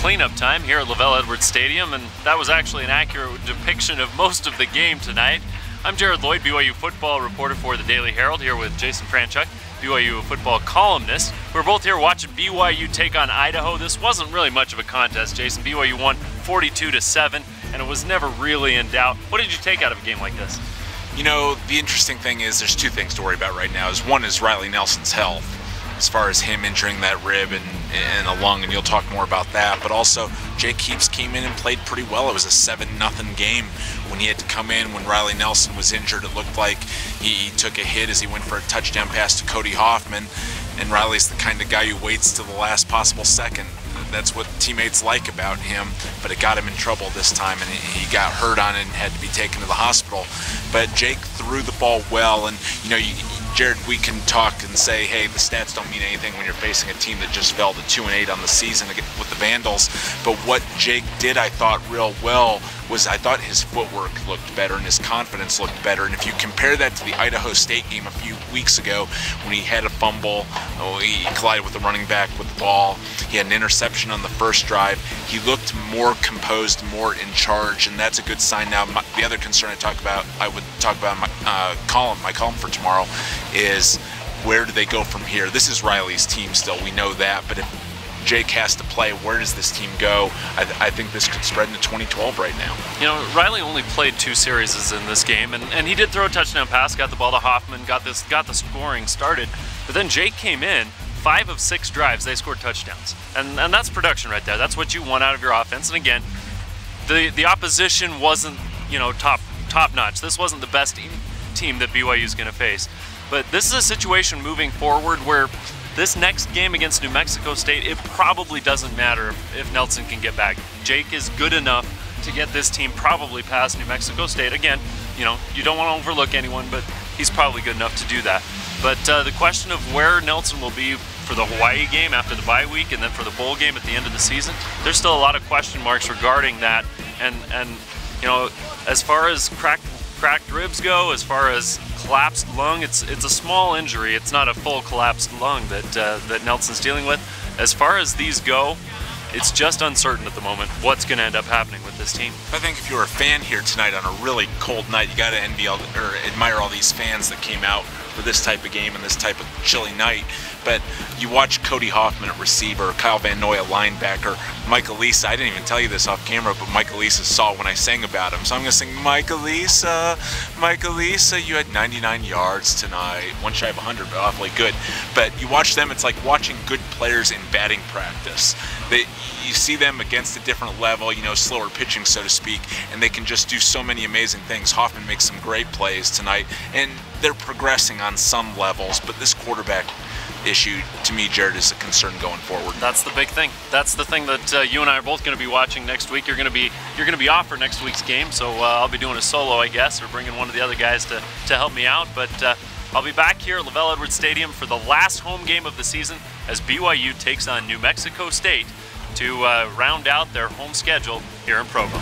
cleanup time here at LaVell Edwards Stadium, and that was actually an accurate depiction of most of the game tonight. I'm Jared Lloyd, BYU football reporter for the Daily Herald, here with Jason Franchuk, BYU football columnist. We're both here watching BYU take on Idaho. This wasn't really much of a contest, Jason. BYU won 42-7, and it was never really in doubt. What did you take out of a game like this? You know, the interesting thing is there's two things to worry about right now. One is Reilly Nelson's health, as far as him injuring that rib and a lung, and you'll talk more about that. But also, Jake Heaps came in and played pretty well. It was a 7-0 game when he had to come in. When Reilly Nelson was injured, it looked like he took a hit as he went for a touchdown pass to Cody Hoffman. And Reilly's the kind of guy who waits till the last possible second. That's what teammates like about him, but it got him in trouble this time, and he got hurt on it and had to be taken to the hospital. But Jake threw the ball well, and you know, Jared, we can talk and say, hey, the stats don't mean anything when you're facing a team that just fell to 2-8 on the season with the Vandals. But what Jake did, I thought, real well was I thought his footwork looked better and his confidence looked better. And if you compare that to the Idaho State game a few weeks ago when he had a fumble, he collided with the running back with the ball, he had an interception on the first drive, he looked more composed, more in charge, and that's a good sign. Now, the other concern I would talk about in my column for tomorrow is where do they go from here? This is Reilly's team still, we know that, but if Jake has to play, where does this team go? I think this could spread into 2012 right now. You know, Reilly only played 2 series in this game, and he did throw a touchdown pass, got the ball to Hoffman, got the scoring started, but then Jake came in, 5 of 6 drives, they scored touchdowns. And that's production right there. That's what you want out of your offense. And again, the opposition wasn't, you know, top notch. This wasn't the best team that BYU is going to face. But this is a situation moving forward where this next game against New Mexico State, it probably doesn't matter if Nelson can get back. Jake is good enough to get this team probably past New Mexico State. Again, you know, you don't want to overlook anyone, but he's probably good enough to do that. But the question of where Nelson will be for the Hawaii game after the bye week and then for the bowl game at the end of the season, there's still a lot of question marks regarding that. And you know, as far as cracked ribs go, as far as collapsed lung, it's a small injury. It's not a full collapsed lung that Nelson's dealing with. As far as these go, it's just uncertain at the moment what's going to end up happening with this team. I think if you're a fan here tonight on a really cold night, you got to admire all these fans that came out for this type of game and this type of chilly night. But you watch Cody Hoffman at receiver, Kyle Van Noy at linebacker, Mike Elisa. I didn't even tell you this off camera, but Mike Elisa saw when I sang about him. So I'm going to sing, Mike Elisa, you had 99 yards tonight. One shy of 100, but awfully good. But you watch them, it's like watching good players in batting practice. You see them against a different level, you know, slower pitching, so to speak, and they can just do so many amazing things. Hoffman makes some great plays tonight, and they're progressing on some levels, but this quarterback issue, to me, Jared, is a concern going forward. That's the big thing. That's the thing that you and I are both going to be watching next week. You're going to be off for next week's game, so I'll be doing a solo, I guess, or bringing one of the other guys to help me out. But I'll be back here at LaVell Edwards Stadium for the last home game of the season as BYU takes on New Mexico State to round out their home schedule here in Provo.